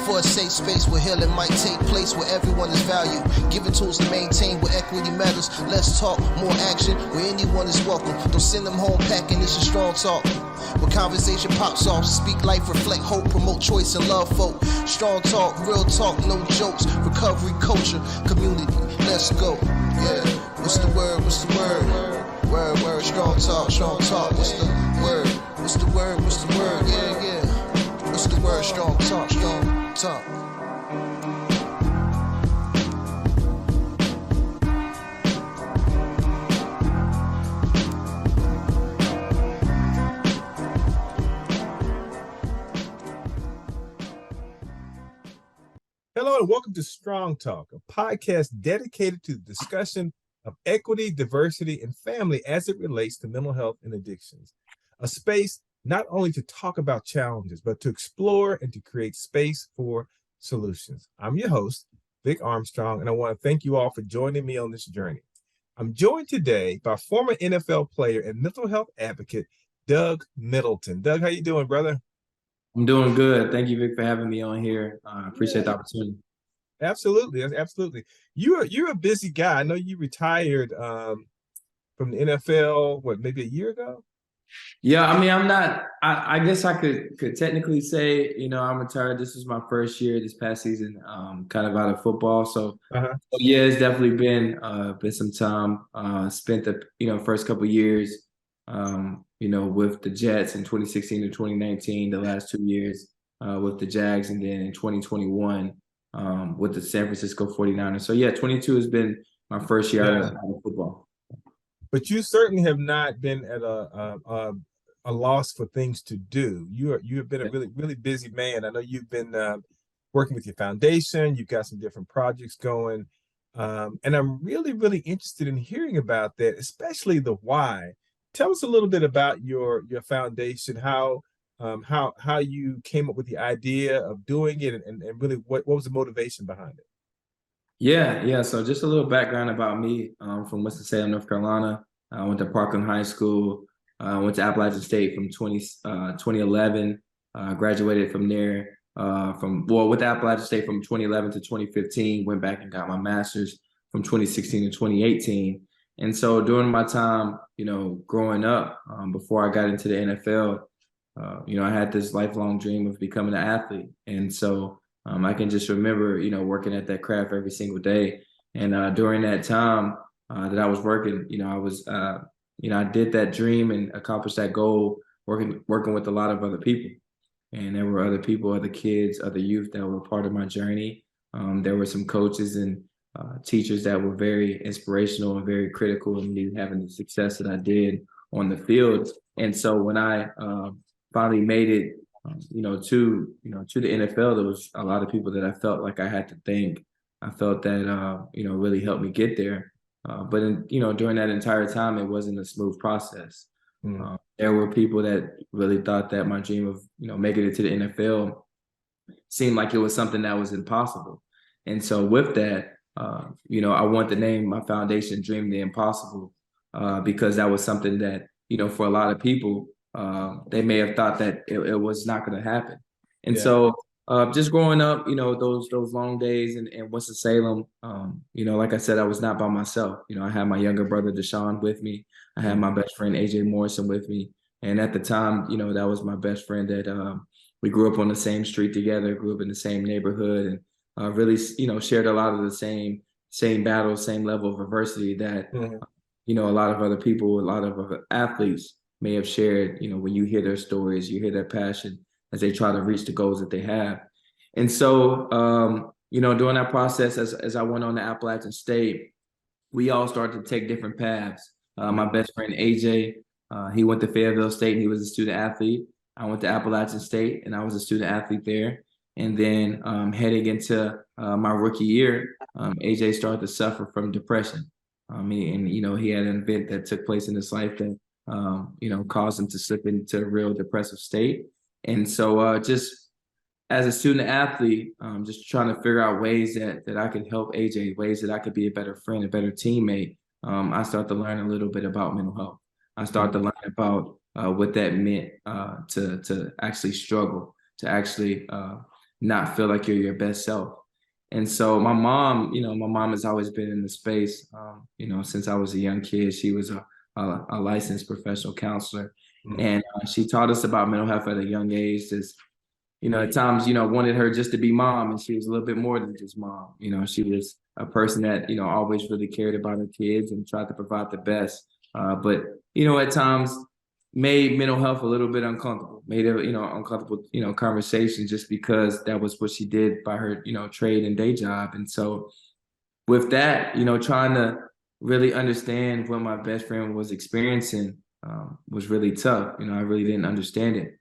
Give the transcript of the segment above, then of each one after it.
for a safe space where healing might take place, where everyone is valued. Given tools to maintain where equity matters. Less talk, more action, where anyone is welcome. Don't send them home packing, this is strong talk. Where conversation pops off, speak life, reflect hope, promote choice and love folk. Strong talk, real talk, no jokes. Recovery, culture, community, let's go. Yeah, what's the word, what's the word? Word, strong talk, what's the word? What's the word, what's the word? Yeah. What's the word, strong talk. Hello and welcome to Strong Talk, a podcast dedicated to the discussion of equity, diversity, and family as it relates to mental health and addictions. A space not only to talk about challenges, but to explore and to create space for solutions. I'm your host, Vic Armstrong, and I want to thank you all for joining me on this journey. I'm joined today by former NFL player and mental health advocate, Doug Middleton. Doug, how you doing, brother? I'm doing good. Thank you, Vic, for having me on here. I appreciate the opportunity. Absolutely. You're a busy guy. I know you retired from the NFL, maybe a year ago? Yeah, I mean, I'm not. I guess I could technically say, I'm retired. This is my first year this past season, kind of out of football. So yeah, it's definitely been some time spent the first couple of years. With the Jets in 2016 to 2019, the last 2 years with the Jags, and then in 2021 with the San Francisco 49ers. So yeah, 22 has been my first year out of football. But you certainly have not been at a loss for things to do. You have been a really busy man. I know you've been working with your foundation. You've got some different projects going, and I'm really interested in hearing about that, especially the why. Tell us a little bit about your foundation, how you came up with the idea of doing it, and really what was the motivation behind it? Yeah. So just a little background about me. From Winston-Salem, North Carolina. I went to Parkland High School. Went to Appalachian State from 2011. Graduated from there. With Appalachian State from 2011 to 2015. Went back and got my master's from 2016 to 2018. And so during my time, growing up, before I got into the NFL, I had this lifelong dream of becoming an athlete. And so I can just remember, working at that craft every single day. And during that time that I was working, I did that dream and accomplished that goal working with a lot of other people. And there were other people, other kids, other youth that were part of my journey. There were some coaches and teachers that were very inspirational and very critical in me having the success that I did on the field. And so when I finally made it, to the NFL, there was a lot of people that I felt like I had to thank. I felt that, really helped me get there. But during that entire time, it wasn't a smooth process. There were people that really thought that my dream of, making it to the NFL seemed like it was something that was impossible. And so with that, I want to name my foundation Dream the Impossible, because that was something that, for a lot of people, they may have thought that it was not going to happen. And so just growing up, those long days in Winston-Salem, like I said, I was not by myself. I had my younger brother, Deshaun, with me. I had my best friend, AJ Morrison, with me. And at the time, that was my best friend that we grew up on the same street together, grew up in the same neighborhood, and really, shared a lot of the same battles, same level of adversity that, a lot of other people, a lot of other athletes may have shared, when you hear their stories, you hear their passion as they try to reach the goals that they have. And so, during that process, as I went on to Appalachian State, we all started to take different paths. My best friend, AJ, he went to Fayetteville State and he was a student athlete. I went to Appalachian State and I was a student athlete there. And then heading into my rookie year, AJ started to suffer from depression. He had an event that took place in his life that, caused him to slip into a real depressive state. And so just as a student athlete, just trying to figure out ways that I could help AJ, ways that I could be a better friend, a better teammate. I started to learn a little bit about mental health. I started to learn about what that meant to actually struggle, to actually not feel like you're your best self. And so my mom has always been in the space, since I was a young kid. She was a licensed professional counselor. Mm. And she taught us about mental health at a young age. At times, wanted her just to be mom, and she was a little bit more than just mom. She was a person that, always really cared about her kids and tried to provide the best. But, at times made mental health a little bit uncomfortable, made it, uncomfortable, conversation, just because that was what she did by her, trade and day job. And so with that, trying to really understand what my best friend was experiencing was really tough. I really didn't understand it.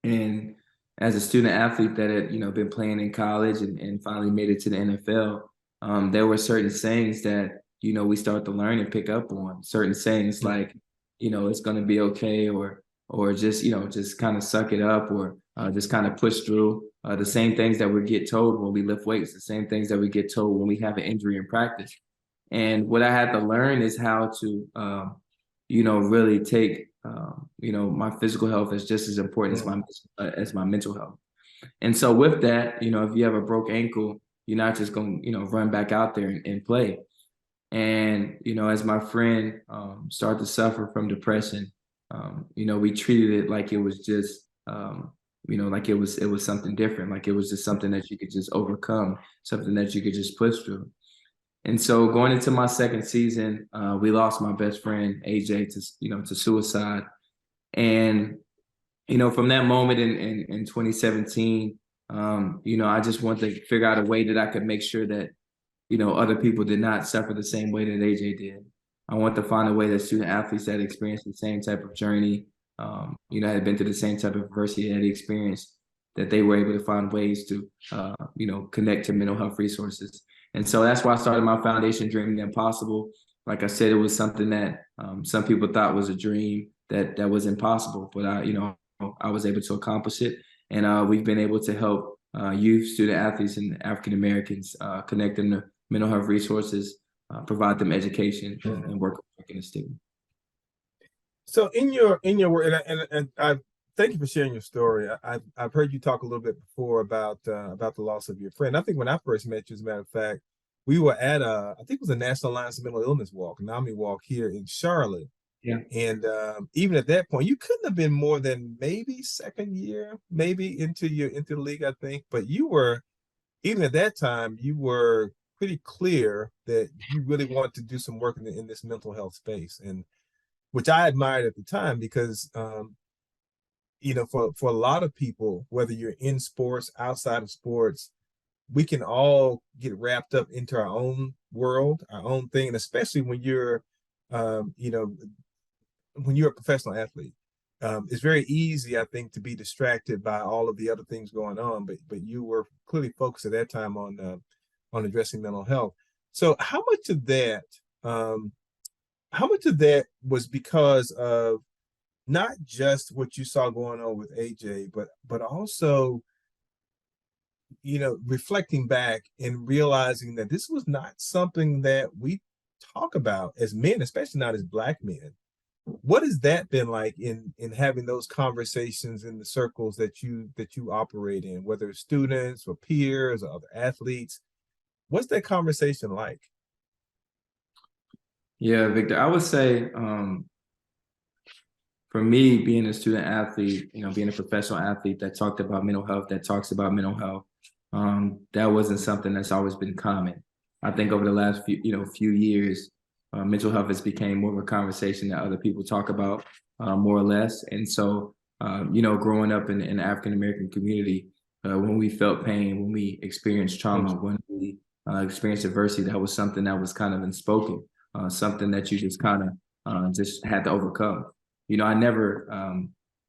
And as a student athlete that had, been playing in college and finally made it to the NFL, there were certain sayings that, we start to learn and pick up on. Certain sayings like, it's going to be okay, or just, just kind of suck it up, or just kind of push through. The same things that we get told when we lift weights, the same things that we get told when we have an injury in practice. And what I had to learn is how to, really take, my physical health as just as important as my mental health. And so with that, if you have a broke ankle, you're not just going to, run back out there and play. And, as my friend started to suffer from depression, we treated it like it was just, like it was something different, like it was just something that you could just overcome, something that you could just push through. And so going into my second season, we lost my best friend, AJ, to suicide. And, from that moment in 2017, I just wanted to figure out a way that I could make sure that, other people did not suffer the same way that AJ did. I want to find a way that student athletes that experienced the same type of journey, had been through the same type of adversity that he experienced, that they were able to find ways to, connect to mental health resources. And so that's why I started my foundation, Dreaming Impossible. Like I said, it was something that some people thought was a dream that was impossible, but I was able to accomplish it. And we've been able to help youth, student athletes, and African Americans connect them to mental health resources, provide them education, and work in the stigma. So in your work, and I thank you for sharing your story. I've heard you talk a little bit before about the loss of your friend. I think when I first met you, as a matter of fact, we were at I think it was a National Alliance of Mental Illness walk, an Omni walk here in Charlotte. Yeah. And even at that point, you couldn't have been more than maybe second year, maybe into the league, I think. But you were, even at that time, you were pretty clear that you really wanted to do some work in this mental health space, and which I admired at the time, because for a lot of people, whether you're in sports, outside of sports, we can all get wrapped up into our own world, our own thing, and especially when you're when you're a professional athlete, it's very easy, I think, to be distracted by all of the other things going on. But you were clearly focused at that time on addressing mental health. So how much of that was because of not just what you saw going on with AJ, but also, reflecting back and realizing that this was not something that we talk about as men, especially not as Black men. What has that been like in having those conversations in the circles that you operate in, whether it's students or peers or other athletes? What's that conversation like? Yeah, Victor, I would say for me, being a student athlete, being a professional athlete that talked about mental health, that talks about mental health, that wasn't something that's always been common. I think over the last few years, mental health has become more of a conversation that other people talk about, more or less. And so, growing up in the African American community, when we felt pain, when we experienced trauma, when we experienced adversity, that was something that was kind of unspoken, something that you just kind of just had to overcome. I never,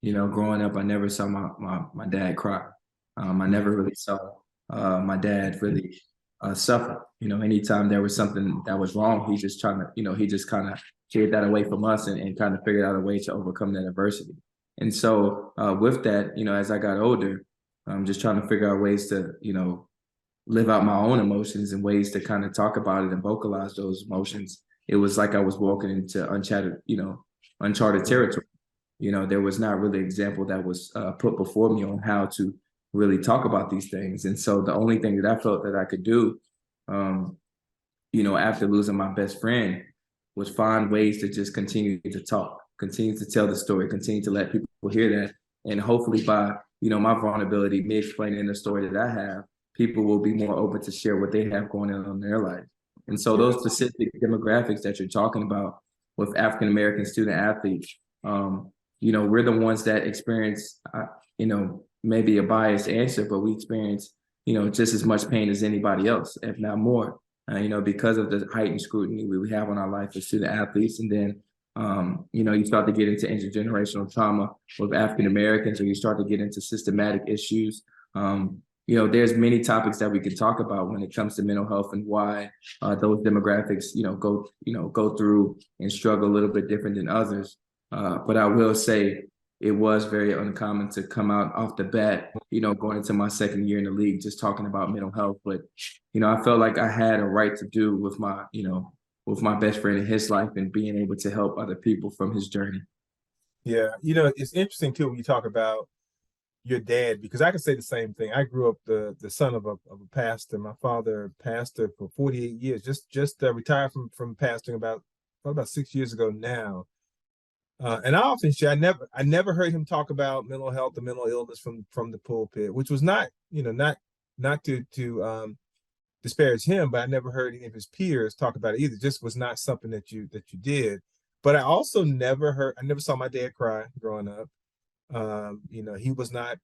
growing up, I never saw my dad cry. I never really saw my dad really suffer. Anytime there was something that was wrong, he just kind of carried that away from us and kind of figured out a way to overcome that adversity. And so with that, as I got older, I'm just trying to figure out ways to, live out my own emotions and ways to kind of talk about it and vocalize those emotions. It was like I was walking into uncharted territory. There was not really an example that was put before me on how to really talk about these things. And so the only thing that I felt that I could do, after losing my best friend, was find ways to just continue to talk, continue to tell the story, continue to let people hear that. And hopefully by, my vulnerability, me explaining the story that I have, people will be more open to share what they have going on in their life. And so those specific demographics that you're talking about with African-American student athletes, we're the ones that experience, maybe a biased answer, but we experience, just as much pain as anybody else, if not more, because of the heightened scrutiny we have on our life as student athletes. And then, you start to get into intergenerational trauma with African Americans, or you start to get into systematic issues. There's many topics that we can talk about when it comes to mental health and why those demographics, go through and struggle a little bit different than others. But I will say it was very uncommon to come out off the bat, going into my second year in the league, just talking about mental health. But, I felt like I had a right to do with my best friend in his life and being able to help other people from his journey. Yeah. It's interesting too, when you talk about your dad, because I can say the same thing. I grew up the son of a pastor. My father pastored for 48 years, just retired from pastoring about 6 years ago now. And I often share, I never heard him talk about mental health or mental illness from the pulpit, which was not to disparage him, but I never heard any of his peers talk about it either. It just was not something that you did. But I also never saw my dad cry growing up. He was not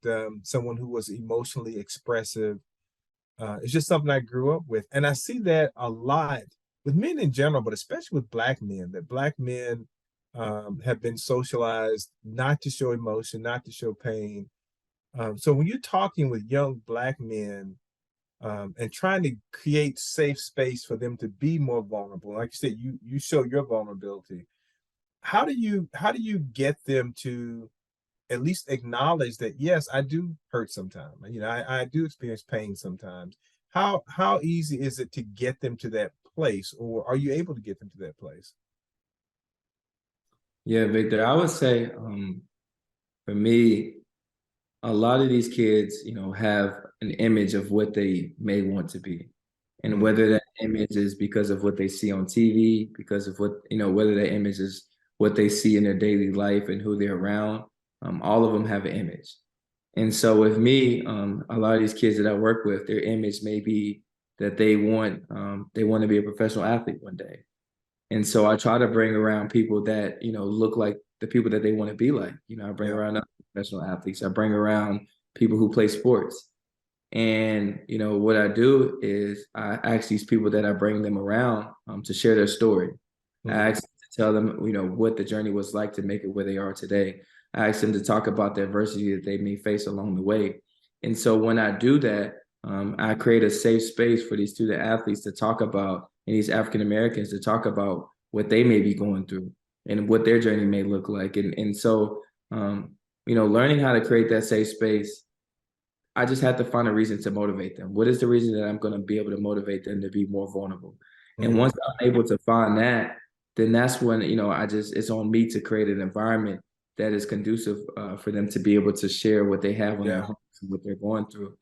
someone who was emotionally expressive. It's just something I grew up with. And I see that a lot with men in general, but especially with Black men, that Black men have been socialized not to show emotion, not to show pain. So when you're talking with young Black men and trying to create safe space for them to be more vulnerable, like you said, you show your vulnerability. How do you get them to at least acknowledge that, yes, I do hurt sometimes. I do experience pain sometimes. How easy is it to get them to that place, or are you able to get them to that place? Yeah, Victor, I would say for me, a lot of these kids, have an image of what they may want to be. And whether that image is because of what they see on TV, because of what, whether that image is what they see in their daily life and who they're around, all of them have an image. And so with me, a lot of these kids that I work with, their image may be that they want to be a professional athlete one day. And so I try to bring around people that, look like the people that they want to be like. I bring around other professional athletes. I bring around people who play sports. And, what I do is I ask these people that I bring them around to share their story. I ask them to tell them, what the journey was like to make it where they are today. I ask them to talk about the adversity that they may face along the way. And so when I do that, I create a safe space for these student athletes to talk about, and these African Americans to talk about what they may be going through and what their journey may look like. And so, learning how to create that safe space, I just have to find a reason to motivate them. What is the reason that I'm going to be able to motivate them to be more vulnerable? And once I'm able to find that, then that's when, it's on me to create an environment that is conducive for them to be able to share what they have on their hearts and what they're going through.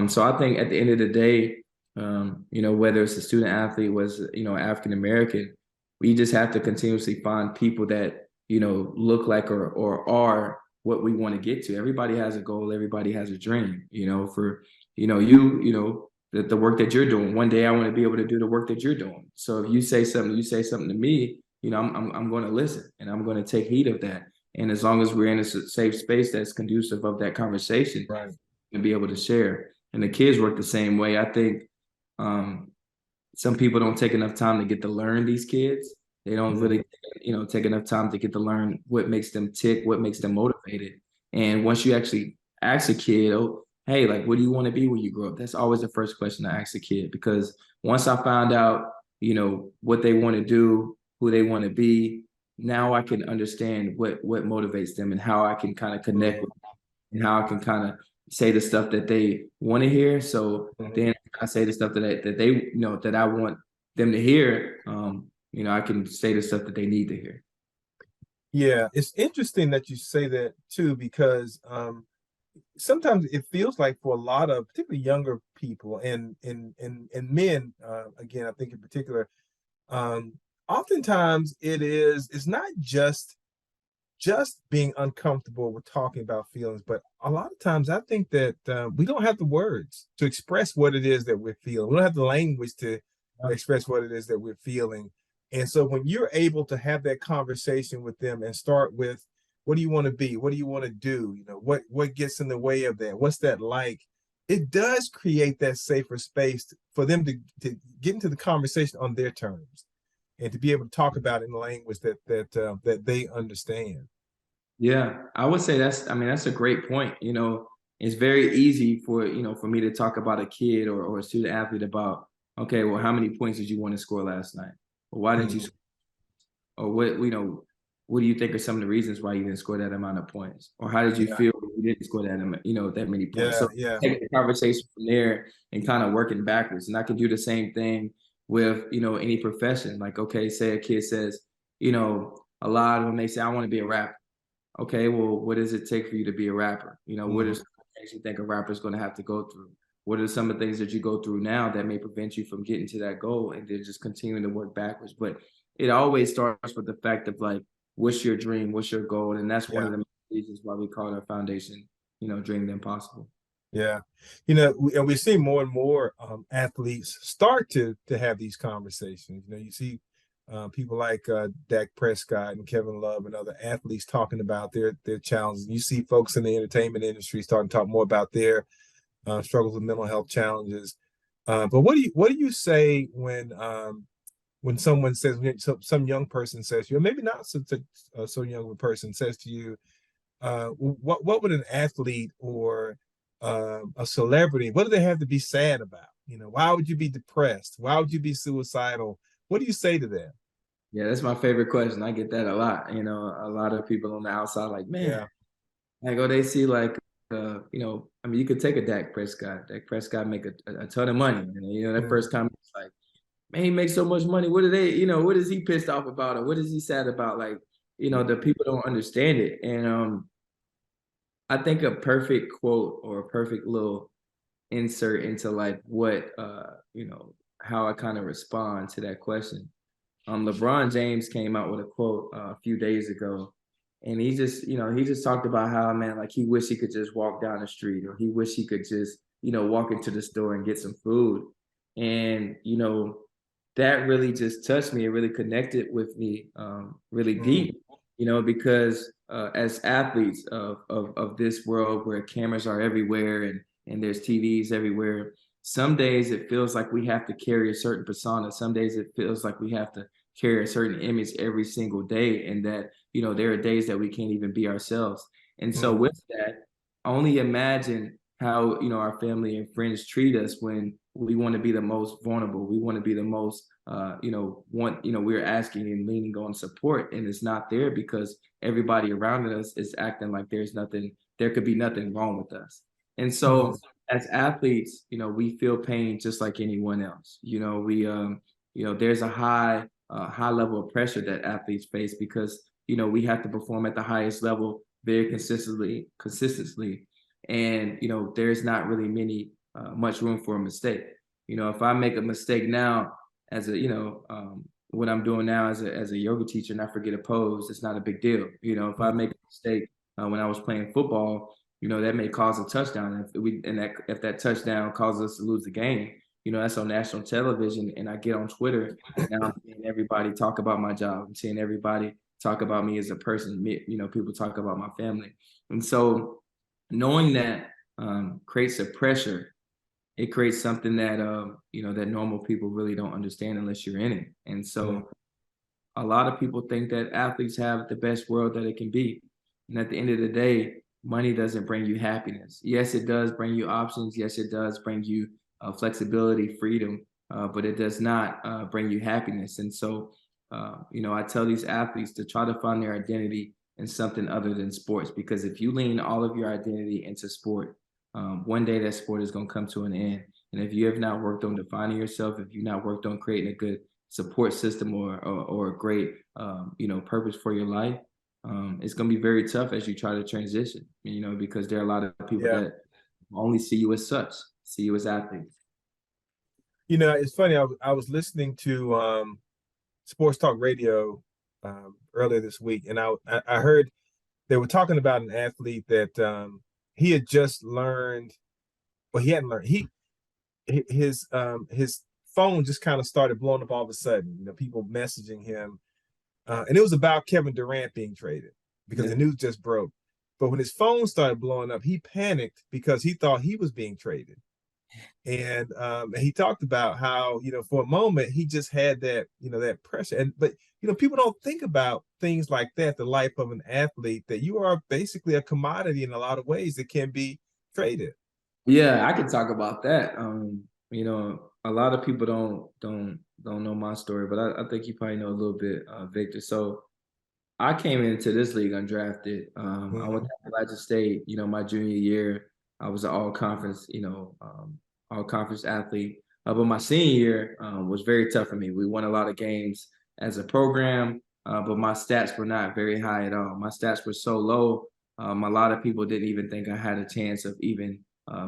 So I think at the end of the day, whether it's a student athlete, was, African American, we just have to continuously find people that, look like or are what we want to get to. Everybody has a goal. Everybody has a dream, for, the work that you're doing. One day I want to be able to do the work that you're doing. So if you say something to me, I'm going to listen and I'm going to take heed of that. And as long as we're in a safe space that's conducive of that conversation, right, and be able to share. And the kids work the same way. I think some people don't take enough time to get to learn these kids. They don't really, take enough time to get to learn what makes them tick, what makes them motivated. And once you actually ask a kid, oh, hey, like, what do you want to be when you grow up? That's always the first question I ask a kid, because once I found out, what they want to do, who they want to be, now I can understand what motivates them and how I can kind of connect with them and how I can kind of say the stuff that they want to hear. So then I say the stuff that they that I want them to hear. I can say the stuff that they need to hear. Yeah, it's interesting that you say that too, because sometimes it feels like for a lot of particularly younger people and men, again, I think in particular, um, oftentimes it's not just being uncomfortable with talking about feelings, but a lot of times I think that we don't have the words to express what it is that we're feeling. We don't have the language to express what it is that we're feeling. And so when you're able to have that conversation with them and start with, what do you want to be? What do you want to do? You know, what gets in the way of that? What's that like? It does create that safer space for them to get into the conversation on their terms and to be able to talk about it in language that they understand. Yeah, I would say I mean, that's a great point. You know, it's very easy for, for me to talk about a kid or a student athlete about, okay, well, how many points did you want to score last night? Or why didn't you, Mhm. or what do you think are some of the reasons why you didn't score that amount of points? Or how did you Yeah, feel when you didn't score that amount, that many points? yeah, So yeah. taking the conversation from there and kind of working backwards. And I can do the same thing with, any profession. Like, okay, say a kid says, a lot of them, they say, I want to be a rapper. Okay, well, what does it take for you to be a rapper? What are Mhm. some things you think a rapper is going to have to go through? What are some of the things that you go through now that may prevent you from getting to that goal and then just continuing to work backwards? But it always starts with the fact of like, what's your dream? What's your goal? And that's one Yeah, of the reasons why we call our foundation, Dream the Impossible. yeah. And we see more and more athletes start to have these conversations. You see people like Dak Prescott and Kevin Love and other athletes talking about their challenges. You see folks in the entertainment industry starting to talk more about their struggles with mental health challenges. But what do you say when someone says, when some young person says to you, or maybe not so young of a person says to you, what would an athlete or a celebrity, what do they have to be sad about? Why would you be depressed? Why would you be suicidal? What do you say to them? Yeah, that's my favorite question. I get that a lot. A lot of people on the outside, like, man, Yeah. like, oh, they see like, I mean, you could take a Dak Prescott. Dak Prescott make a ton of money. And, that Mm, first comment is like, man, he makes so much money. What are they, what is he pissed off about? Or what is he sad about? Like, the people don't understand it. And I think a perfect quote or a perfect little insert into like what, how I kind of respond to that question. LeBron James came out with a quote a few days ago, and he just talked about how, man, like he wished he could just walk down the street, or he wished he could just walk into the store and get some food, and that really just touched me. It really connected with me, really mm, deep, because as athletes of this world where cameras are everywhere and there's TVs everywhere. Some days it feels like we have to carry a certain persona. Some days it feels like we have to carry a certain image every single day, and that there are days that we can't even be ourselves. And so mm, with that, only imagine how our family and friends treat us when we want to be the most vulnerable. We want to be the most we're asking and leaning on support, and it's not there because everybody around us is acting like there could be nothing wrong with us. And so mm, as athletes, we feel pain just like anyone else. There's a high level of pressure that athletes face because we have to perform at the highest level very consistently, and there's not really much room for a mistake. If I make a mistake now, as a what I'm doing now as a yoga teacher, and I forget a pose, it's not a big deal. If I mm, make a mistake when I was playing football, that may cause a touchdown. If that touchdown causes us to lose the game, that's on national television, and I get on Twitter. Now I'm seeing everybody talk about my job. I'm seeing everybody talk about me as a person. People talk about my family, and so knowing that creates a pressure. It creates something that that normal people really don't understand unless you're in it. And mm, so a lot of people think that athletes have the best world that it can be. And at the end of the day, money doesn't bring you happiness. Yes, it does bring you options. Yes, it does bring you flexibility, freedom, but it does not bring you happiness. And so, I tell these athletes to try to find their identity in something other than sports, because if you lean all of your identity into sport, one day that sport is going to come to an end. And if you have not worked on defining yourself, if you've not worked on creating a good support system or a great purpose for your life, it's going to be very tough as you try to transition, because there are a lot of people Yeah. that only see you as such, see you as athletes. It's funny. I was listening to sports talk radio earlier this week, and I heard they were talking about an athlete that he had just learned. Well, he hadn't learned. His phone just kind of started blowing up all of a sudden. People messaging him, and it was about Kevin Durant being traded because the news just broke. But when his phone started blowing up, he panicked because he thought he was being traded. And he talked about how, for a moment he just had that, that pressure. But people don't think about things like that, the life of an athlete, that you are basically a commodity in a lot of ways that can be traded. Yeah, I could talk about that. A lot of people don't know my story, but I think you probably know a little bit, Victor. So I came into this league undrafted. I went to Appalachian State, my junior year. I was an all conference athlete. But my senior year was very tough for me. We won a lot of games as a program, but my stats were not very high at all. My stats were so low. A lot of people didn't even think I had a chance of even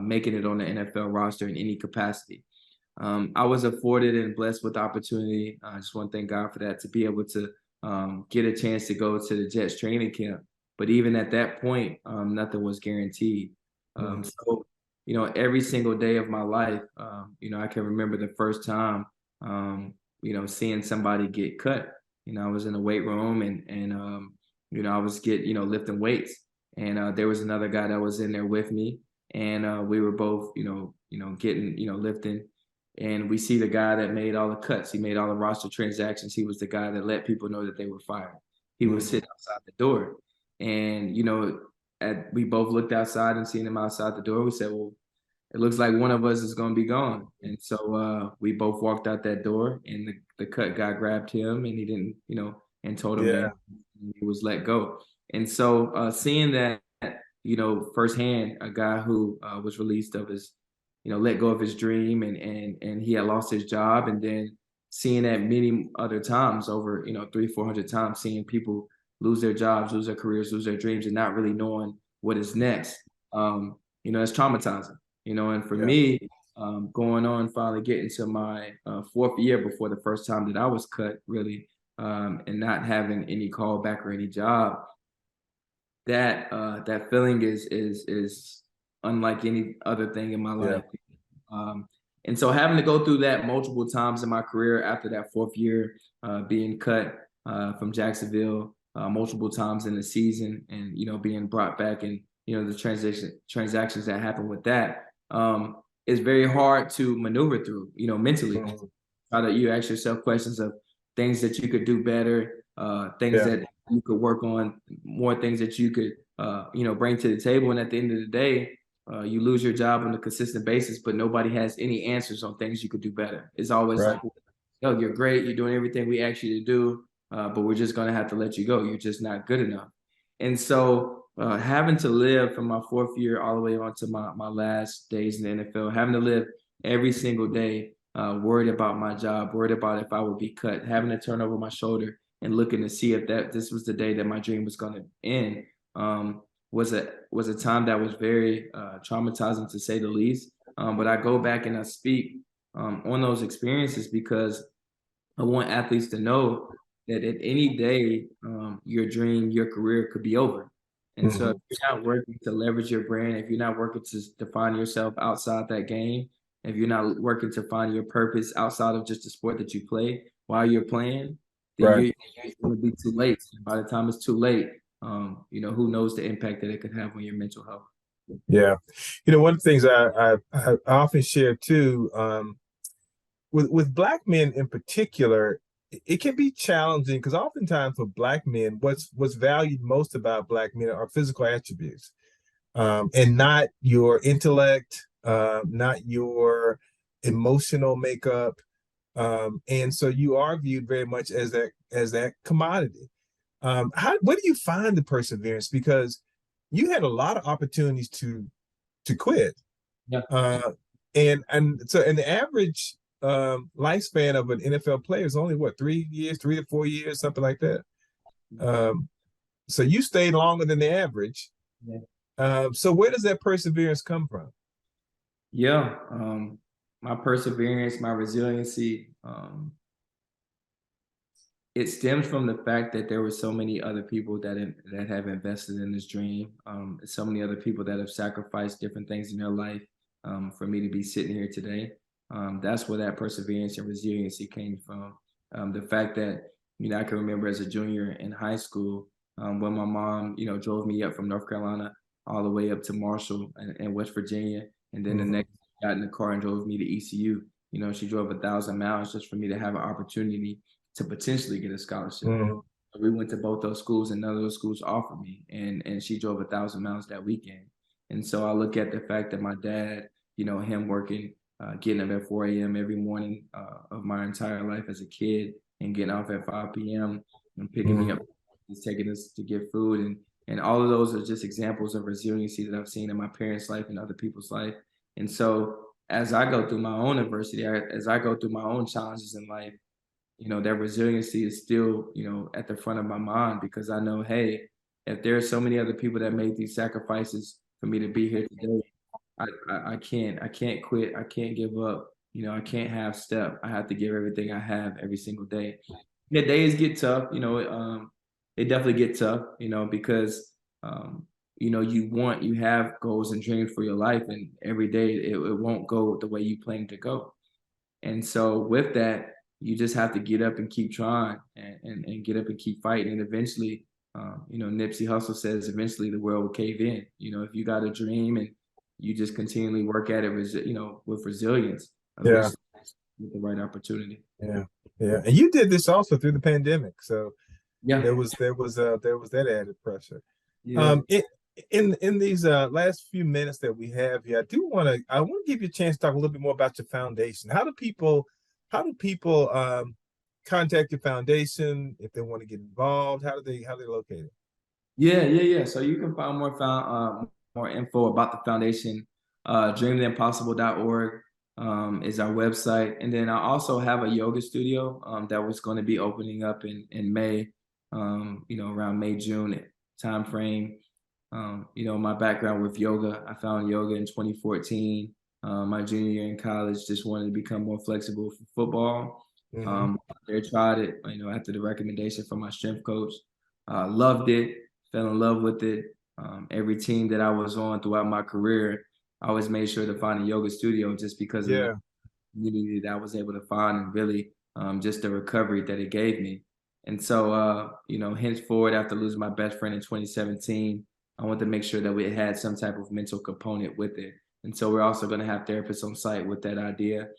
making it on the NFL roster in any capacity. I was afforded and blessed with the opportunity. I just want to thank God for that, to be able to get a chance to go to the Jets training camp. But even at that point, nothing was guaranteed. So, every single day of my life, I can remember the first time, seeing somebody get cut. I was in the weight room and I was lifting weights. And there was another guy that was in there with me. And we were both, getting, lifting. And we see the guy that made all the cuts. He made all the roster transactions. He was the guy that let people know that they were fired. He was sitting outside the door. And, we both looked outside and seen him outside the door. We said, well, it looks like one of us is going to be gone. And so we both walked out that door, and the cut guy grabbed him, and he didn't, and told him that he was let go. And so seeing that, firsthand, a guy who was released of his, let go of his dream, and he had lost his job, and then seeing that many other times over, 300-400 times, seeing people lose their jobs, lose their careers, lose their dreams, and not really knowing what is next. It's traumatizing, and for me, going on, finally getting to my fourth year before the first time that I was cut, really, and not having any callback or any job, that feeling is unlike any other thing in my life. And so having to go through that multiple times in my career after that fourth year, being cut from Jacksonville multiple times in the season, and being brought back, and the transactions that happen with that, is very hard to maneuver through, mentally. Try to you ask yourself questions of things that you could do better, things that you could work on, more things that you could bring to the table. And at the end of the day, you lose your job on a consistent basis, but nobody has any answers on things you could do better. It's always like, oh, you're great, you're doing everything we asked you to do, but we're just going to have to let you go. You're just not good enough. And so having to live from my fourth year all the way on to my last days in the NFL, having to live every single day worried about my job, worried about if I would be cut, having to turn over my shoulder and looking to see if this was the day that my dream was going to end, was a time that was very traumatizing, to say the least. But I go back and I speak on those experiences because I want athletes to know that at any day, your dream, your career could be over. And so if you're not working to leverage your brand, if you're not working to define yourself outside that game, if you're not working to find your purpose outside of just the sport that you play while you're playing, then it's going to be too late. By the time it's too late, who knows the impact that it could have on your mental health. Yeah. One of the things I often share too, with Black men in particular, it can be challenging because oftentimes for Black men, what's valued most about Black men are physical attributes, and not your intellect, not your emotional makeup. And so you are viewed very much as that commodity. Where do you find the perseverance? Because you had a lot of opportunities to quit. And the average lifespan of an NFL player is only 3 to 4 years, something like that. So you stayed longer than the average. Yeah. So where does that perseverance come from? Yeah, my perseverance, my resiliency, it stems from the fact that there were so many other people that have invested in this dream. So many other people that have sacrificed different things in their life for me to be sitting here today. That's where that perseverance and resiliency came from. The fact that I can remember as a junior in high school when my mom drove me up from North Carolina all the way up to Marshall and West Virginia, and then the next got in the car and drove me to ECU. She drove 1,000 miles just for me to have an opportunity to potentially get a scholarship. We went to both those schools, and none of those schools offered me. And she drove 1,000 miles that weekend. And so I look at the fact that my dad, him working, getting up at 4 a.m. every morning of my entire life as a kid, and getting off at 5 p.m. and picking me up, he's taking us to get food, and all of those are just examples of resiliency that I've seen in my parents' life and other people's life. And so as I go through my own adversity, as I go through my own challenges in life, that resiliency is still, at the front of my mind, because I know, hey, if there are so many other people that made these sacrifices for me to be here today, I can't quit. I can't give up. I can't half step. I have to give everything I have every single day. The days get tough, they definitely get tough, because, you have goals and dreams for your life, and every day it won't go the way you plan to go. And so with that, you just have to get up and keep trying, and get up and keep fighting. And eventually, Nipsey Hussle says, eventually the world will cave in. If you got a dream and you just continually work at it, with resilience, Yeah. with the right opportunity. Yeah. Yeah. And you did this also through the pandemic. So Yeah. there was that added pressure. Yeah. In these last few minutes that we have here, I want to give you a chance to talk a little bit more about your foundation. How do people contact your foundation if they want to get involved? How do they locate it? Yeah. So you can find more info about the foundation. Dreamtheimpossible.org is our website. And then I also have a yoga studio that was going to be opening up in May, around May, June time frame. My background with yoga, I found yoga in 2014. My junior year in college, just wanted to become more flexible for football. They tried it, after the recommendation from my strength coach. Loved it, fell in love with it. Every team that I was on throughout my career, I always made sure to find a yoga studio just because of the community that I was able to find, and really just the recovery that it gave me. And so, henceforward, after losing my best friend in 2017, I wanted to make sure that we had some type of mental component with it. And so we're also going to have therapists on site with that idea.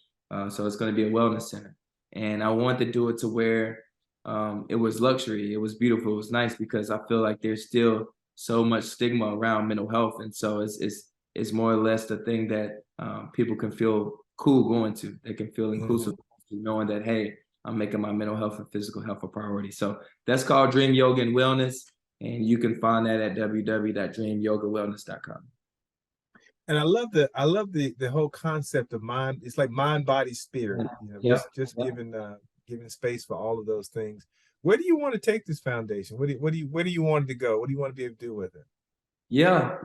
So it's going to be a wellness center. And I wanted to do it to where it was luxury. It was beautiful. It was nice, because I feel like there's still so much stigma around mental health. And so it's more or less the thing that people can feel cool going to. They can feel inclusive, knowing that, hey, I'm making my mental health and physical health a priority. So that's called Dream Yoga and Wellness. And you can find that at www.dreamyogawellness.com. And I love the whole concept of mind. It's like mind, body, spirit. Just giving space for all of those things. Where do you want to take this foundation? Where do you want it to go? What do you want to be able to do with it? Yeah.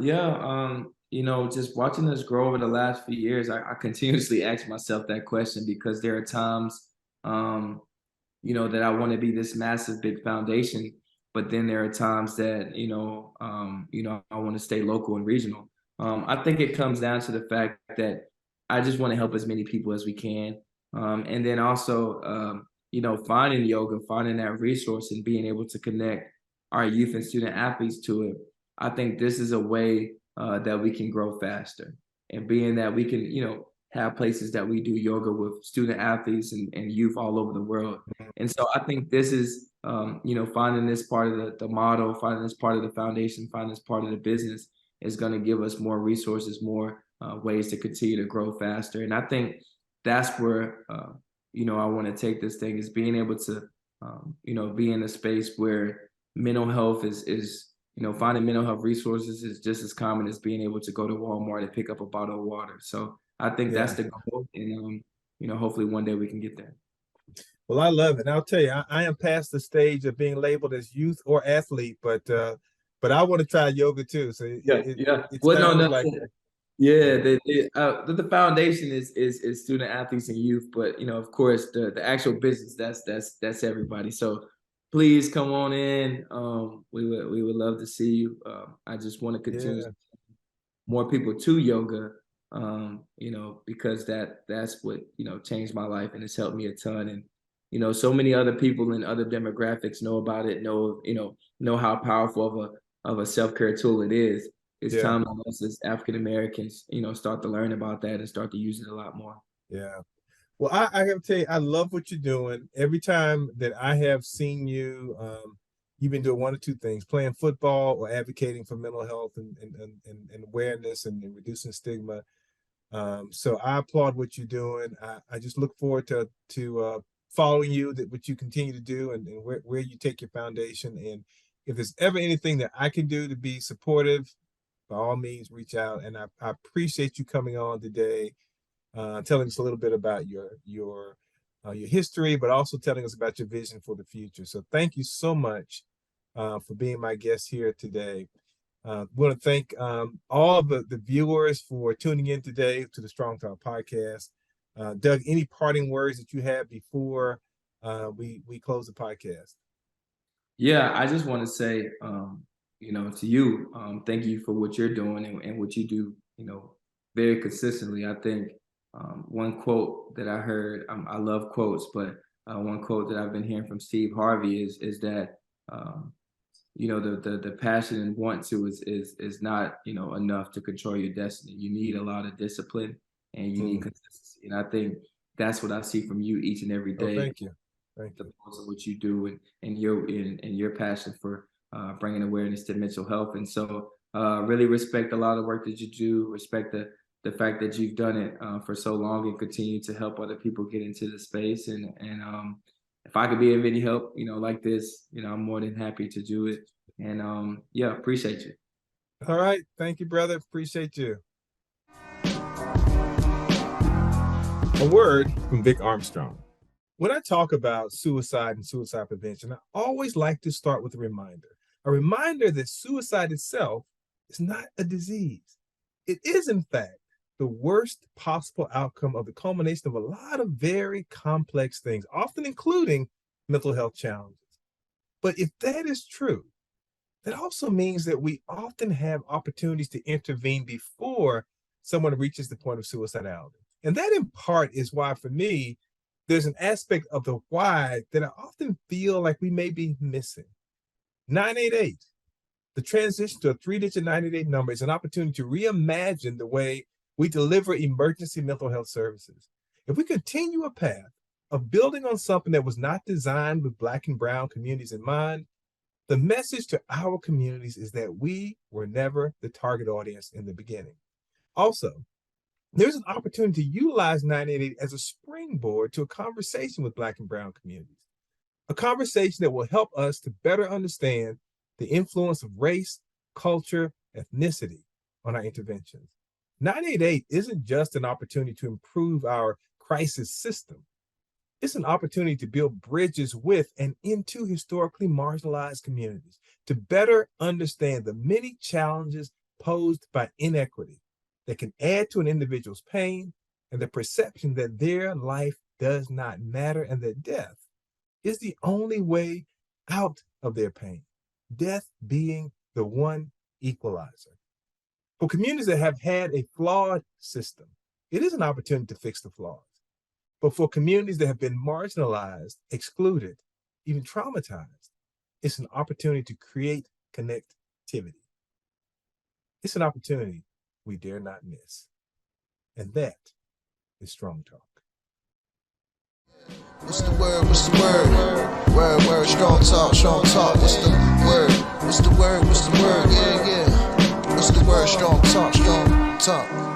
Just watching us grow over the last few years, I continuously ask myself that question, because there are times, that I want to be this massive, big foundation. But then there are times that, I want to stay local and regional. I think it comes down to the fact that I just want to help as many people as we can. And then also, finding yoga, finding that resource, and being able to connect our youth and student athletes to it. I think this is a way that we can grow faster. And being that we can, have places that we do yoga with student athletes and youth all over the world. And so I think this is, finding this part of the model, finding this part of the foundation, finding this part of the business is going to give us more resources, more ways to continue to grow faster. And I think that's where, I want to take this thing, is being able to, be in a space where mental health is finding mental health resources is just as common as being able to go to Walmart and pick up a bottle of water. So I think that's the goal. And, hopefully one day we can get there. Well, I love it. And I'll tell you, I am past the stage of being labeled as youth or athlete, but I want to try yoga too. So it Well, no, sounds no. like Yeah, the foundation is student athletes and youth, but of course, the actual business that's everybody. So please come on in. We would love to see you. I just want to continue yeah, more people to yoga. Because that's what changed my life and it's helped me a ton. And so many other people in other demographics know about it, know how powerful of a self-care tool it is. It's yeah, time for us as African Americans, start to learn about that and start to use it a lot more. yeah. Well, I have to tell you, I love what you're doing. Every time that I have seen you, you've been doing one or two things: playing football or advocating for mental health and awareness and reducing stigma. So I applaud what you're doing. I just look forward to following you, that what you continue to do, and where you take your foundation. And if there's ever anything that I can do to be supportive, by all means, reach out. And I appreciate you coming on today, telling us a little bit about your history, but also telling us about your vision for the future. So thank you so much for being my guest here today. Want to thank all of the viewers for tuning in today to the Strong Talk podcast. Doug, any parting words that you have before we close the podcast? Yeah, I just want to say, to you, thank you for what you're doing and what you do, very consistently. I think one quote that I heard, I love quotes, but one quote that I've been hearing from Steve Harvey is that the passion and want to is not enough to control your destiny. You need a lot of discipline and you need consistency. And I think that's what I see from you each and every day. Oh, thank you. Thank you. The what you do and your passion for bringing awareness to mental health. And so really respect a lot of work that you do. Respect the fact that you've done it for so long and continue to help other people get into the space. And if I could be of any help, like this, I'm more than happy to do it. And appreciate you. All right. Thank you, brother. Appreciate you. A word from Vic Armstrong. When I talk about suicide and suicide prevention, I always like to start with a reminder that suicide itself is not a disease. It is, in fact, the worst possible outcome of the culmination of a lot of very complex things, often including mental health challenges. But if that is true, that also means that we often have opportunities to intervene before someone reaches the point of suicidality. And that, in part, is why, for me, there's an aspect of the why that I often feel like we may be missing. 988, the transition to a 3-digit 988 number, is an opportunity to reimagine the way we deliver emergency mental health services. If we continue a path of building on something that was not designed with Black and Brown communities in mind, the message to our communities is that we were never the target audience in the beginning. Also, there's an opportunity to utilize 988 as a springboard to a conversation with Black and Brown communities, a conversation that will help us to better understand the influence of race, culture, ethnicity on our interventions. 988 isn't just an opportunity to improve our crisis system. It's an opportunity to build bridges with and into historically marginalized communities, to better understand the many challenges posed by inequity that can add to an individual's pain and the perception that their life does not matter and that death is the only way out of their pain, death being the one equalizer. For communities that have had a flawed system, it is an opportunity to fix the flaws. But for communities that have been marginalized, excluded, even traumatized, it's an opportunity to create connectivity. It's an opportunity we dare not miss. And that is Strong Talk. What's the word? What's the word? Word, strong talk, strong talk. What's the word? What's the word? What's the word? Yeah. What's the word? Strong talk, strong talk.